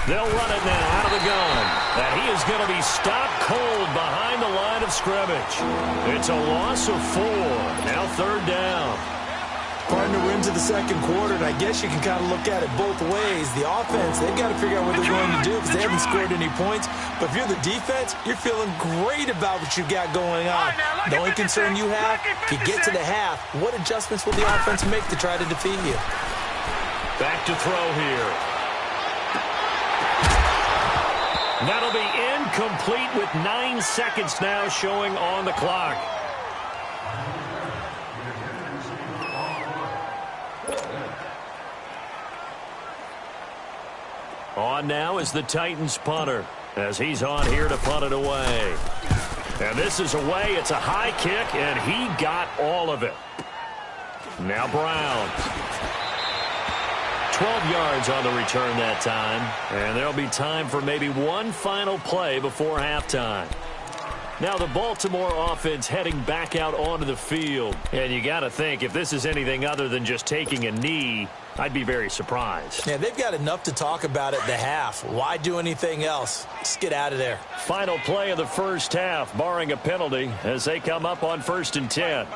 They'll run it now out of the gun. And he is going to be stopped cold behind the line of scrimmage. It's a loss of 4. Now 3rd down. Partner, we're into the second quarter, and I guess you can kind of look at it both ways. The offense, they've got to figure out what they're going to do because they haven't scored any points. But if you're the defense, you're feeling great about what you've got going on. The only concern you have, if you get to the half, what adjustments will the offense make to try to defeat you? Back to throw here. That'll be incomplete with 9 seconds now showing on the clock. On now is the Titans punter as he's on here to punt it away. And this is away. It's a high kick, and he got all of it. Now Brown. 12 yards on the return that time. And there'll be time for maybe one final play before halftime. Now the Baltimore offense heading back out onto the field. And you got to think, if this is anything other than just taking a knee, I'd be very surprised. Yeah, they've got enough to talk about at the half. Why do anything else? Just get out of there. Final play of the first half, barring a penalty, as they come up on 1st and 10.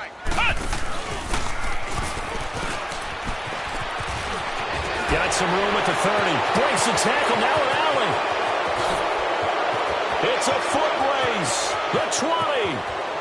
Got some room at the 30. Breaks the tackle. Now an alley. It's a foot race. The 20.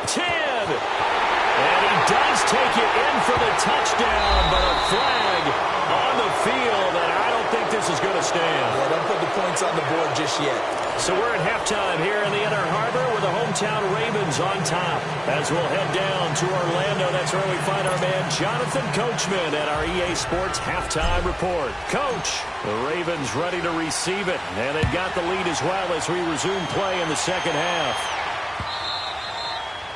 10. And he does take it in for the touchdown, but a flag on the field, and I don't think this is going to stand. Yeah, don't put the points on the board just yet. So we're at halftime here in the Inner Harbor with the hometown Ravens on top. As we'll head down to Orlando, that's where we find our man Jonathan Coachman at our EA Sports Halftime Report. Coach, the Ravens ready to receive it, and they've got the lead as well as we resume play in the second half.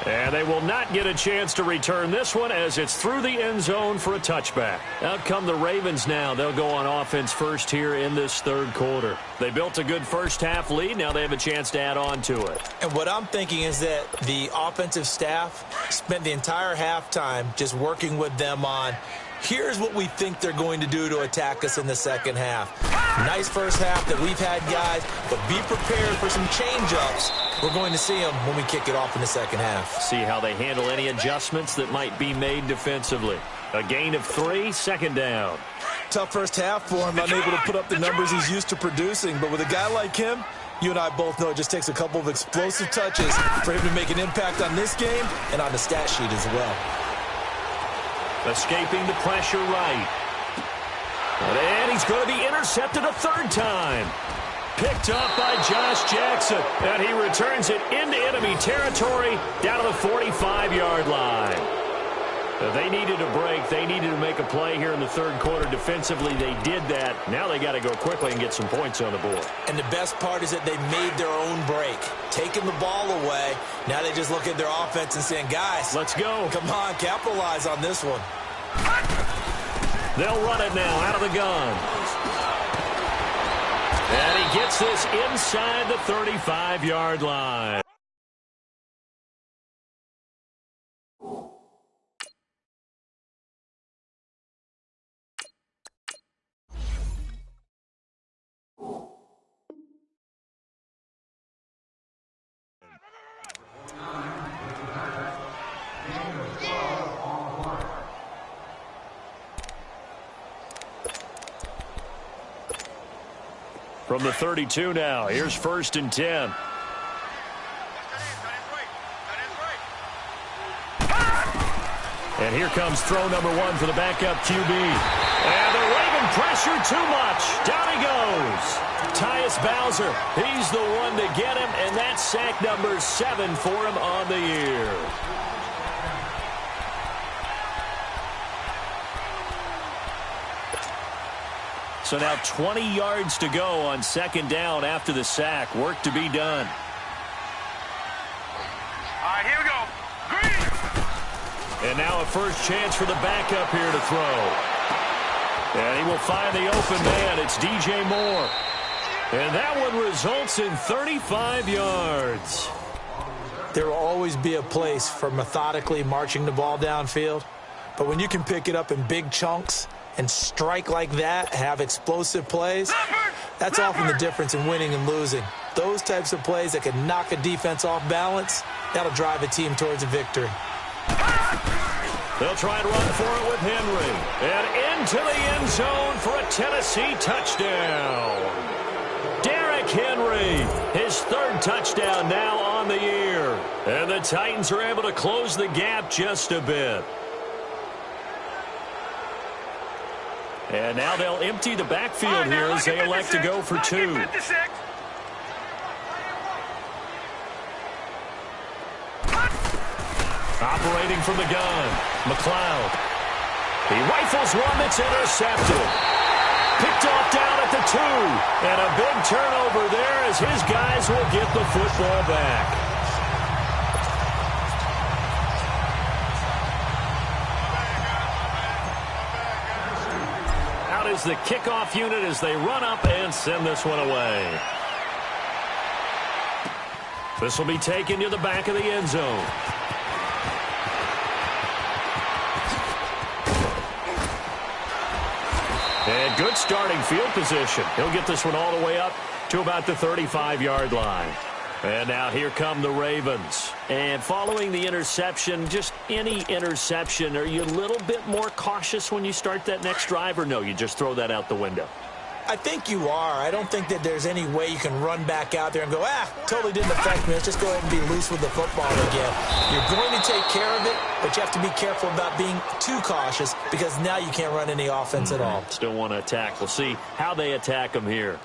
And they will not get a chance to return this one as it's through the end zone for a touchback. Out come the Ravens now. They'll go on offense first here in this third quarter. They built a good first half lead. Now they have a chance to add on to it. And what I'm thinking is that the offensive staff spent the entire halftime just working with them on, here's what we think they're going to do to attack us in the second half. Nice first half that we've had, guys, but be prepared for some change-ups. We're going to see them when we kick it off in the second half. See how they handle any adjustments that might be made defensively. A gain of 3, 2nd down. Tough first half for him, unable to put up the numbers he's used to producing. But with a guy like him, you and I both know it just takes a couple of explosive touches for him to make an impact on this game and on the stat sheet as well. Escaping the pressure right. And he's going to be intercepted a 3rd time. Picked up by Josh Jackson. And he returns it into enemy territory down to the 45-yard line. They needed a break. They needed to make a play here in the third quarter. Defensively, they did that. Now they got to go quickly and get some points on the board. And the best part is that they made their own break. Taking the ball away. Now they just look at their offense and saying, guys, let's go. Come on, capitalize on this one. They'll run it now out of the gun. And he gets this inside the 35-yard line. From the 32 now, here's 1st and 10. And here comes throw number 1 for the backup QB. And the Raven pressure too much. Down he goes. Tyus Bowser, he's the one to get him, and that's sack number 7 for him on the year. So now 20 yards to go on 2nd down after the sack. Work to be done. All right, here we go. Green. And now a first chance for the backup here to throw. And he will find the open man. It's DJ Moore. And that one results in 35 yards. There will always be a place for methodically marching the ball downfield. But when you can pick it up in big chunks and strike like that, have explosive plays, That's often the difference in winning and losing. Those types of plays that can knock a defense off balance, that'll drive a team towards a victory. They'll try and run for it with Henry. And into the end zone for a Tennessee touchdown. Derrick Henry, his third touchdown now on the year. And the Titans are able to close the gap just a bit. And now they'll empty the backfield here as they elect to go for two. Operating from the gun, McLeod. He rifles one that's intercepted. Picked off down at the 2. And a big turnover there as his guys will get the football back. Out is the kickoff unit as they run up and send this one away. This will be taken to the back of the end zone. And good starting field position. He'll get this one all the way up to about the 35-yard line. And now here come the Ravens. And following the interception, just any interception, are you a little bit more cautious when you start that next drive, or no, you just throw that out the window? I think you are. I don't think that there's any way you can run back out there and go, totally didn't affect me. Let's just go ahead and be loose with the football again. You're going to take care of it, but you have to be careful about being too cautious because now you can't run any offense at all. Still want to attack. We'll see how they attack them here.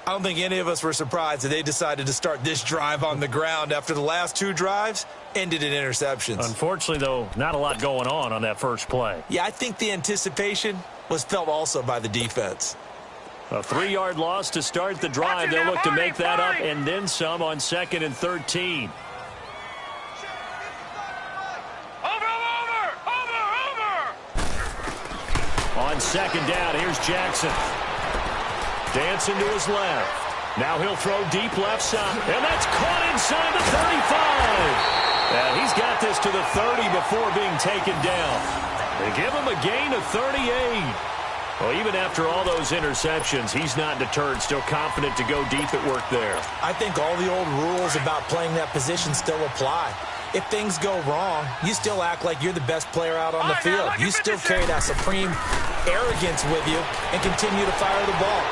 I don't think any of us were surprised that they decided to start this drive on the ground after the last 2 drives ended in interceptions. Unfortunately, though, not a lot going on that first play. Yeah, I think the anticipation was felt also by the defense. A 3-yard loss to start the drive. They'll look to make that up and then some on 2nd and 13. On 2nd down, here's Jackson. Dancing to his left. Now he'll throw deep left side. And that's caught inside the 35. And he's got this to the 30 before being taken down. They give him a gain of 38. Well, even after all those interceptions, he's not deterred, still confident to go deep at work there. I think all the old rules about playing that position still apply. If things go wrong, you still act like you're the best player out on the field. You still carry that supreme arrogance with you and continue to fire the ball.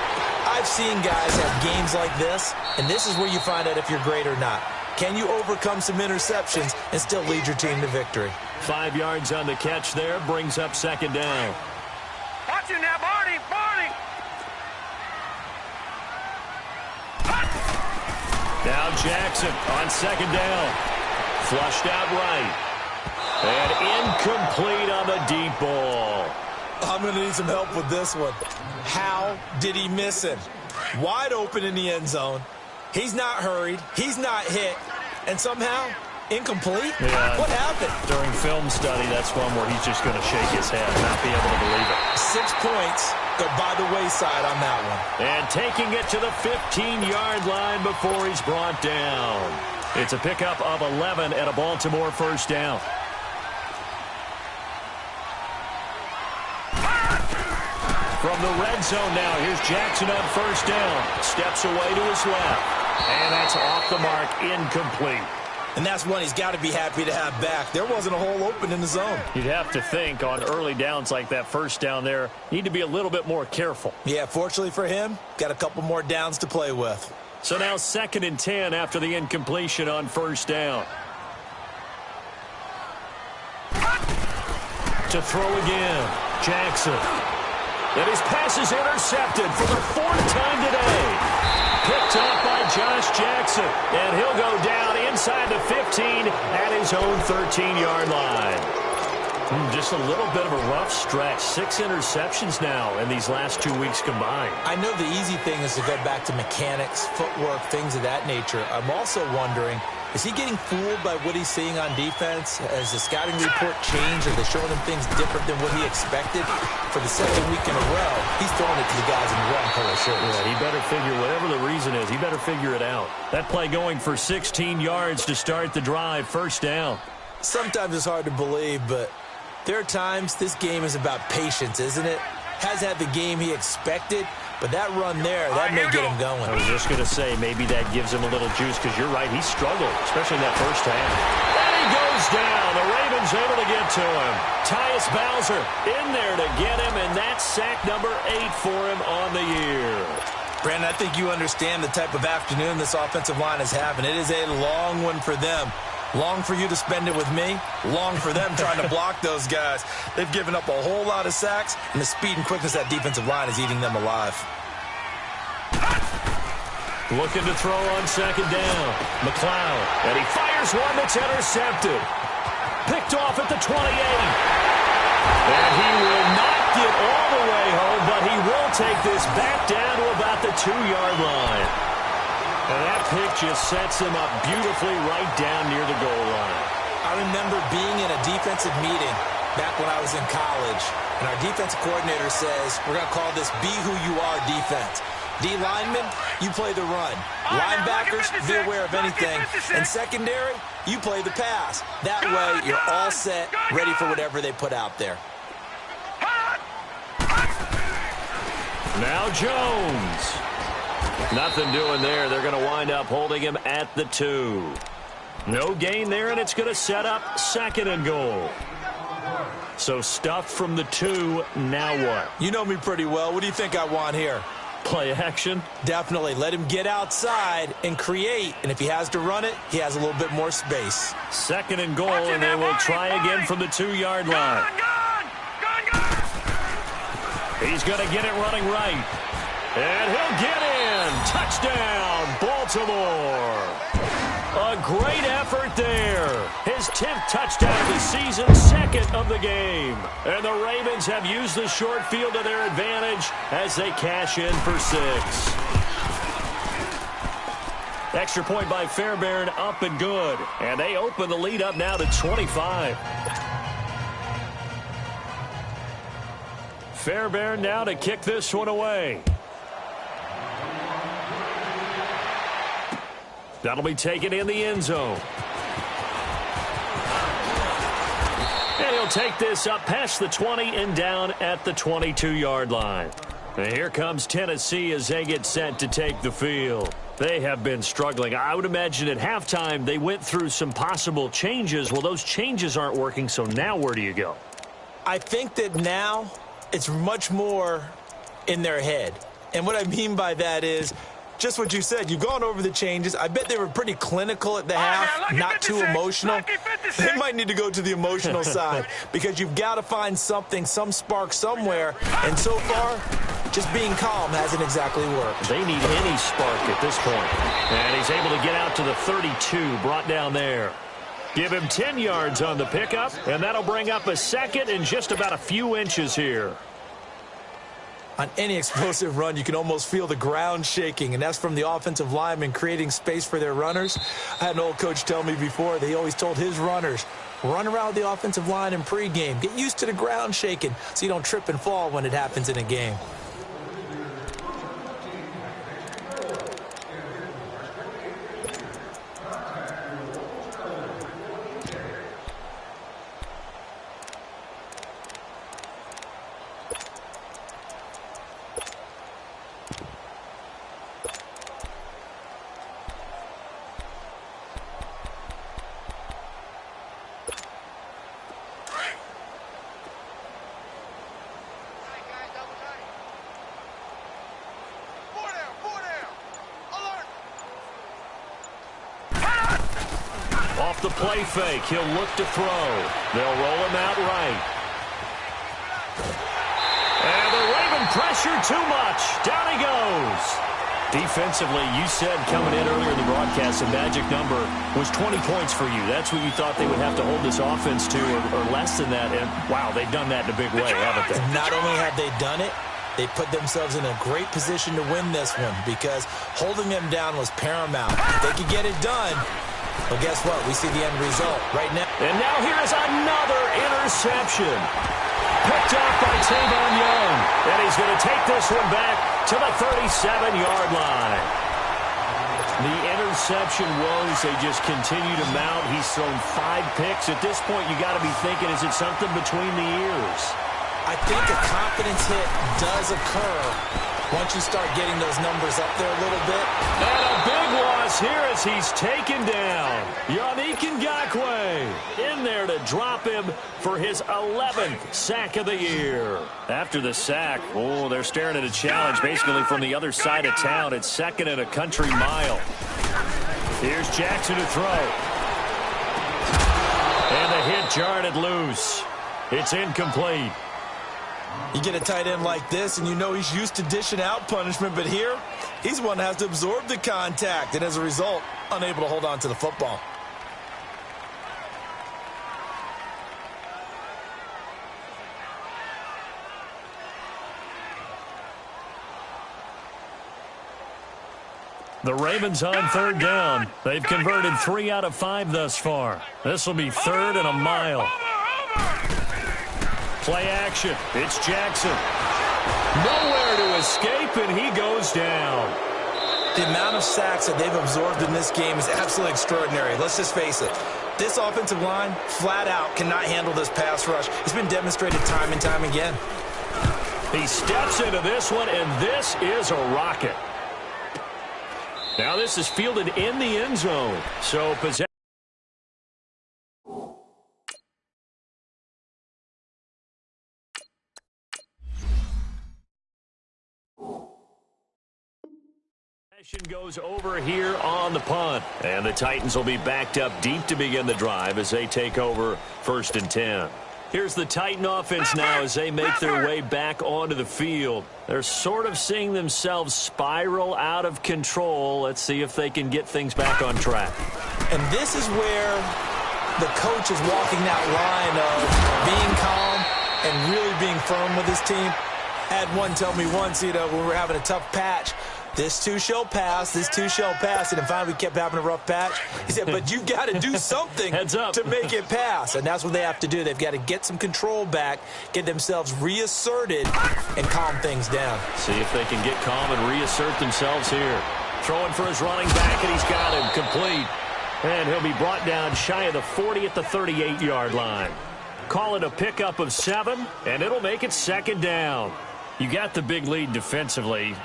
I've seen guys have games like this, and this is where you find out if you're great or not. Can you overcome some interceptions and still lead your team to victory? 5 yards on the catch there, brings up 2nd down. Watch him now, Barney! Now Jackson on 2nd down. Flushed out right. And incomplete on the deep ball. I'm going to need some help with this one. How did he miss him? Wide open in the end zone. He's not hurried. He's not hit. And somehow, incomplete? Yeah. What happened? During film study, that's one where he's just going to shake his head and not be able to believe it. 6 points go by the wayside on that one. And taking it to the 15-yard line before he's brought down. It's a pickup of 11 at a Baltimore 1st down. From the red zone now, here's Jackson on 1st down. Steps away to his left. And that's off the mark, incomplete. And that's one he's got to be happy to have back. There wasn't a hole open in the zone. You'd have to think on early downs like that 1st down there, need to be a little bit more careful. Yeah, fortunately for him, got a couple more downs to play with. So now 2nd and 10 after the incompletion on 1st down. To throw again, Jackson. And his pass is intercepted for the 4th time today. Picked up by Josh Jackson. And he'll go down inside the 15 at his own 13-yard line. Just a little bit of a rough stretch. 6 interceptions now in these last 2 weeks combined. I know the easy thing is to go back to mechanics, footwork, things of that nature. I'm also wondering, is he getting fooled by what he's seeing on defense? Has the scouting report changed? Are they showing him things different than what he expected? For the 2nd week in a row, he's throwing it to the guys in the wrong color shirts. Yeah, he better figure, whatever the reason is, he better figure it out. That play going for 16 yards to start the drive, 1st down. Sometimes it's hard to believe, but there are times this game is about patience, isn't it? Has had the game he expected, But that run there, that may get him going. I was just going to say, maybe that gives him a little juice, because you're right, he struggled, especially in that first half. And he goes down. The Ravens able to get to him. Tyus Bowser in there to get him, and that's sack number 8 for him on the year. Brandon, I think you understand the type of afternoon this offensive line is having. It is a long one for them. Long for you to spend it with me. Long for them trying to block those guys. They've given up a whole lot of sacks, and the speed and quickness of that defensive line is eating them alive. Looking to throw on second down. McLeod, and he fires one that's intercepted. Picked off at the 28. And he will not get all the way home, but he will take this back down to about the 2-yard line. And that pick just sets him up beautifully right down near the goal line. I remember being in a defensive meeting back when I was in college, and our defensive coordinator says, we're going to call this Be Who You Are defense. D linemen, you play the run. Linebackers, be aware of anything. And secondary, you play the pass. That way, you're all set, ready for whatever they put out there. Now Jones. Nothing doing there. They're going to wind up holding him at the 2. No gain there, and it's going to set up 2nd and goal. So stuffed from the 2, now what? You know me pretty well. What do you think I want here? Play action? Definitely. Let him get outside and create, and if he has to run it, he has a little bit more space. 2nd and goal, and they will try again from the 2-yard line. He's going to get it running right. And he'll get in. Touchdown, Baltimore. A great effort there. His 10th touchdown of the season, 2nd of the game. And the Ravens have used the short field to their advantage as they cash in for 6. Extra point by Fairbairn, up and good. And they open the lead up now to 25. Fairbairn now to kick this one away. That'll be taken in the end zone. And he'll take this up past the 20 and down at the 22-yard line. And here comes Tennessee as they get set to take the field. They have been struggling. I would imagine at halftime they went through some possible changes. Well, those changes aren't working, so now where do you go? I think that now it's much more in their head. And what I mean by that is just what you said. You've gone over the changes. I bet they were pretty clinical at the half, not too emotional. They might need to go to the emotional side because you've got to find something, some spark somewhere. And so far, just being calm hasn't exactly worked. They need any spark at this point. And he's able to get out to the 32, brought down there. Give him 10 yards on the pickup, and that'll bring up a 2nd and just about a few inches here. On any explosive run, you can almost feel the ground shaking, and that's from the offensive linemen creating space for their runners. I had an old coach tell me before, he always told his runners, run around the offensive line in pregame. Get used to the ground shaking so you don't trip and fall when it happens in a game. Off the play fake, he'll look to throw. They'll roll him out right. And the Raven pressure too much. Down he goes. Defensively, you said coming in earlier in the broadcast, the magic number was 20 points for you. That's what you thought they would have to hold this offense to, or less than that. And, wow, they've done that in a big way, haven't they? Not only have they done it, they put themselves in a great position to win this one because holding them down was paramount. If they could get it done, well, guess what? We see the end result right now. And now here is another interception. Picked off by Tavon Young. And he's going to take this one back to the 37-yard line. The interception woes, they just continue to mount. He's thrown 5 picks. At this point, you got to be thinking, is it something between the ears? I think a confidence hit does occur Once you start getting those numbers up there a little bit. And a big loss here as he's taken down. Yannick Ngakoue in there to drop him for his 11th sack of the year. After the sack, they're staring at a challenge basically from the other side of town. It's second and a country mile. Here's Jackson to throw. And the hit jarred it loose. It's incomplete. You get a tight end like this, and you know he's used to dishing out punishment, but here, he's the one that has to absorb the contact, and as a result, unable to hold on to the football. The Ravens on third down. They've converted 3 out of 5 thus far. This will be third and a mile. Play action. It's Jackson. Nowhere to escape, and he goes down. The amount of sacks that they've absorbed in this game is absolutely extraordinary. Let's just face it. This offensive line, flat out, cannot handle this pass rush. It's been demonstrated time and time again. He steps into this one, and this is a rocket. Now this is fielded in the end zone. So possession. Goes over here on the punt. And the Titans will be backed up deep to begin the drive as they take over 1st and 10. Here's the Titan offense now as they make their way back onto the field. They're sort of seeing themselves spiral out of control. Let's see if they can get things back on track. And this is where the coach is walking that line of being calm and really being firm with his team. I had one tell me once, when we were having a tough patch, this too shall pass, this too shall pass. And finally we kept having a rough patch. He said, but you got to do something to make it pass. And that's what they have to do. They've got to get some control back, get themselves reasserted, and calm things down. See if they can get calm and reassert themselves here. Throwing for his running back, and he's got him complete. And he'll be brought down shy of the 40 at the 38-yard line. Call it a pickup of 7, and it'll make it 2nd down. You got the big lead defensively.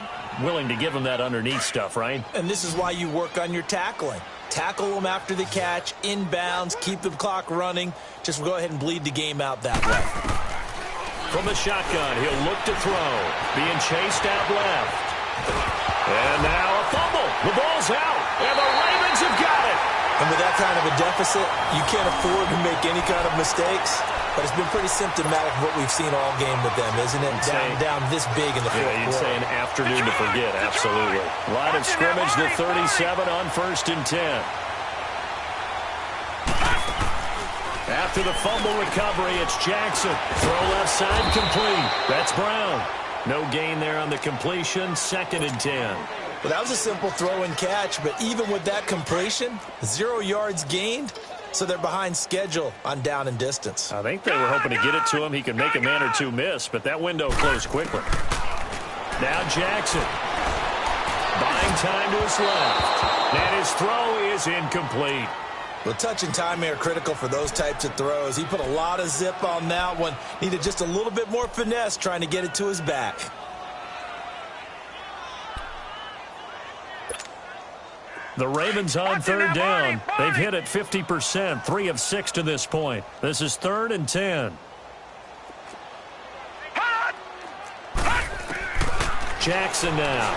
Willing to give them that underneath stuff, right? And this is why you work on your tackling. Tackle them after the catch, inbounds, keep the clock running. Just go ahead and bleed the game out that way. From the shotgun, he'll look to throw. Being chased out left. And now a fumble. The ball's out, and the Ravens have got it. And with that kind of a deficit, you can't afford to make any kind of mistakes. But it's been pretty symptomatic of what we've seen all game with them, isn't it? Down this big in the fourth quarter. You'd say an afternoon to forget, absolutely. Line of scrimmage, the 37 on 1st and 10. After the fumble recovery, it's Jackson. Throw left side complete. That's Brown. No gain there on the completion, 2nd and 10. Well, that was a simple throw and catch, but even with that completion, 0 yards gained. So they're behind schedule on down and distance. I think they were hoping to get it to him. He could make a man or two miss, but that window closed quickly. Now Jackson. Buying time to his left. And his throw is incomplete. Well, touch and time are critical for those types of throws. He put a lot of zip on that one. Needed just a little bit more finesse trying to get it to his back. The Ravens on third down. They've hit it 50%, 3 of 6 to this point. This is 3rd and 10. Jackson now.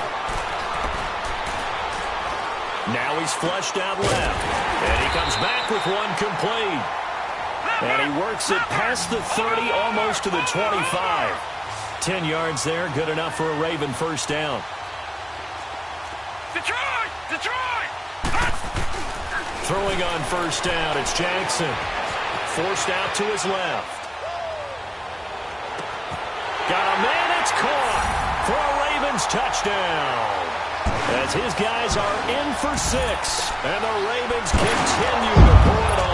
Now he's flushed out left. And he comes back with one complete. And he works it past the 30, almost to the 25. 10 yards there, good enough for a Raven first down. Detroit! Detroit! Throwing on first down, it's Jackson. Forced out to his left. Got a man, it's caught for a Ravens touchdown. As his guys are in for 6, and the Ravens continue to pull it on.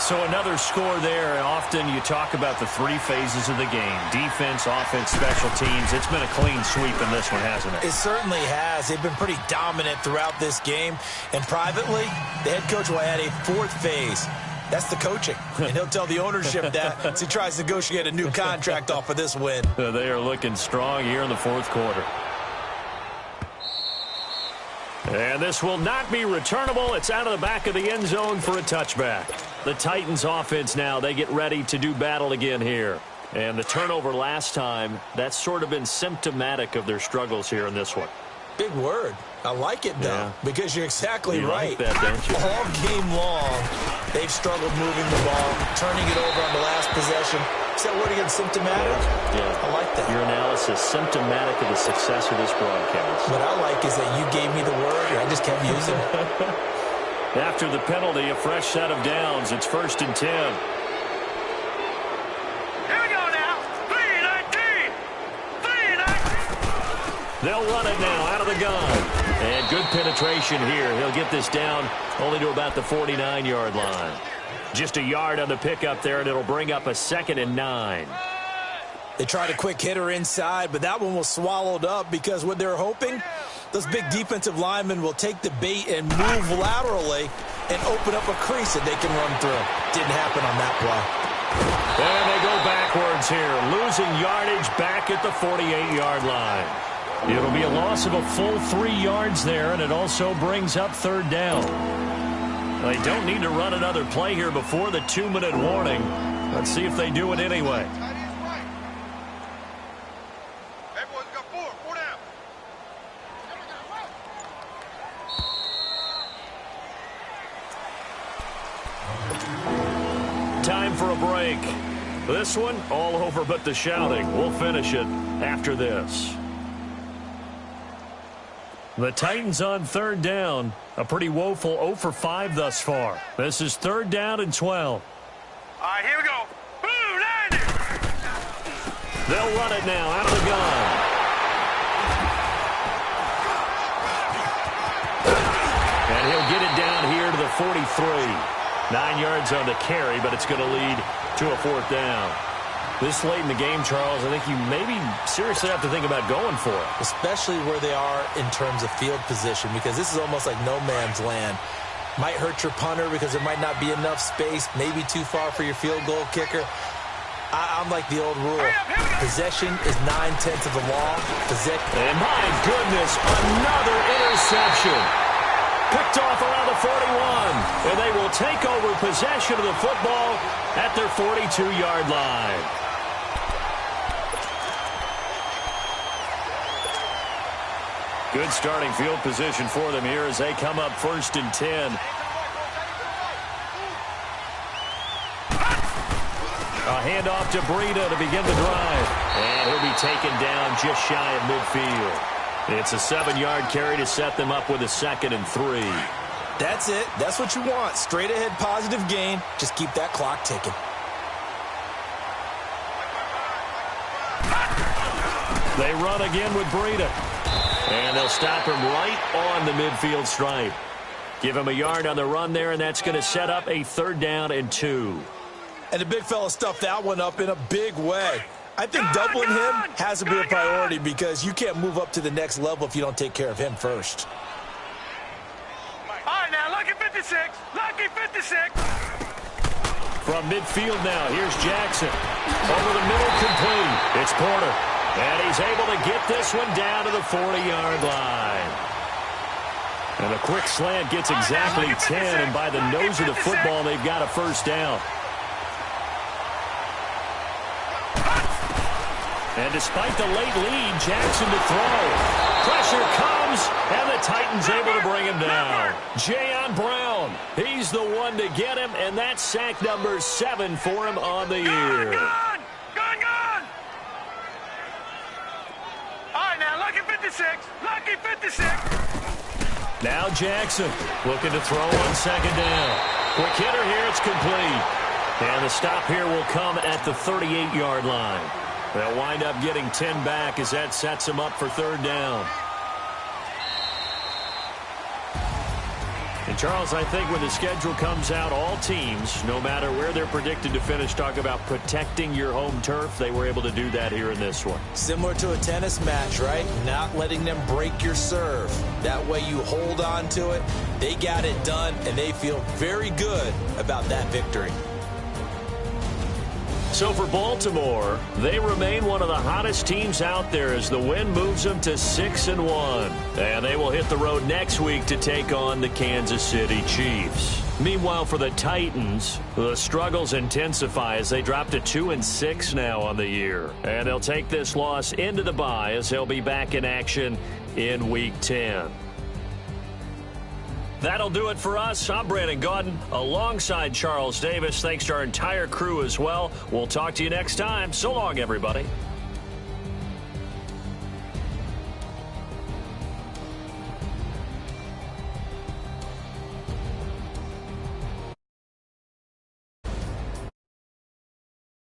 So another score there. Often you talk about the 3 phases of the game. Defense, offense, special teams. It's been a clean sweep in this one, hasn't it? It certainly has. They've been pretty dominant throughout this game. And privately, the head coach will add a 4th phase. That's the coaching. And he'll tell the ownership that as he tries to negotiate a new contract off of this win. They are looking strong here in the fourth quarter. And this will not be returnable. It's out of the back of the end zone for a touchback. The Titans offense now, they get ready to do battle again here. And the turnover last time, that's sort of been symptomatic of their struggles here in this one. Big word. I like it, though, because you're exactly right. Like that, don't you? All game long, they've struggled moving the ball, turning it over on the last possession. Is that word again, symptomatic? Yeah. I like that. Your analysis, symptomatic of the success of this broadcast. What I like is that you gave me the word, and I just kept using it. After the penalty, a fresh set of downs. It's 1st and 10. They'll run it now out of the gun. And good penetration here. He'll get this down only to about the 49-yard line. Just a yard on the pickup there, and it'll bring up a 2nd and 9. They tried a quick hitter inside, but that one was swallowed up because what they're hoping, those big defensive linemen will take the bait and move laterally and open up a crease that they can run through. Didn't happen on that play. And they go backwards here, losing yardage back at the 48-yard line. It'll be a loss of a full 3 yards there, and it also brings up 3rd down. They don't need to run another play here before the 2-minute warning. Let's see if they do it anyway. Time for a break. This one, all over but the shouting. We'll finish it after this. The Titans on 3rd down. A pretty woeful 0 for 5 thus far. This is 3rd down and 12. All right, here we go. Boom, 90. They'll run it now out of the gun. And he'll get it down here to the 43. 9 yards on the carry, but it's going to lead to a 4th down. This late in the game, Charles, I think you maybe seriously have to think about going for it. Especially where they are in terms of field position, because this is almost like no man's land. Might hurt your punter because there might not be enough space, maybe too far for your field goal kicker. I'm like the old rule. Possession is 9/10 of the law. And my goodness, another interception. Picked off around the 41. And they will take over possession of the football at their 42-yard line. Good starting field position for them here as they come up 1st and 10. A handoff to Breida to begin the drive. And he'll be taken down just shy of midfield. It's a 7-yard carry to set them up with a 2nd and 3. That's it. That's what you want. Straight ahead positive gain. Just keep that clock ticking. They run again with Breida. And they'll stop him right on the midfield stripe. Give him a yard on the run there, and that's going to set up a 3rd down and 2. And the big fella stuffed that one up in a big way. I think doubling him has to be a priority because you can't move up to the next level if you don't take care of him first. All right, now, lucky 56. Lucky 56. From midfield now, here's Jackson. Over the middle, complete. It's Porter. And he's able to get this one down to the 40-yard line. And a quick slant gets exactly 10, and by the nose of the football, they've got a 1st down. And despite the late lead, Jackson to throw. Pressure comes, and the Titans able to bring him down. Jayon Brown, he's the one to get him, and that's sack number 7 for him on the year. Gone! All right, now, lucky 56. Lucky 56. Now Jackson looking to throw on 2nd down. Quick hitter here, it's complete. And the stop here will come at the 38-yard line. They'll wind up getting 10 back as that sets them up for 3rd down. And Charles, I think when the schedule comes out, all teams, no matter where they're predicted to finish, talk about protecting your home turf. They were able to do that here in this one. Similar to a tennis match, right? Not letting them break your serve. That way you hold on to it. They got it done, and they feel very good about that victory. So for Baltimore, they remain one of the hottest teams out there as the win moves them to 6-1. And they will hit the road next week to take on the Kansas City Chiefs. Meanwhile, for the Titans, the struggles intensify as they drop to 2-6 now on the year. And they'll take this loss into the bye as they'll be back in action in Week 10. That'll do it for us. I'm Brandon Gaudin alongside Charles Davis. Thanks to our entire crew as well. We'll talk to you next time. So long, everybody.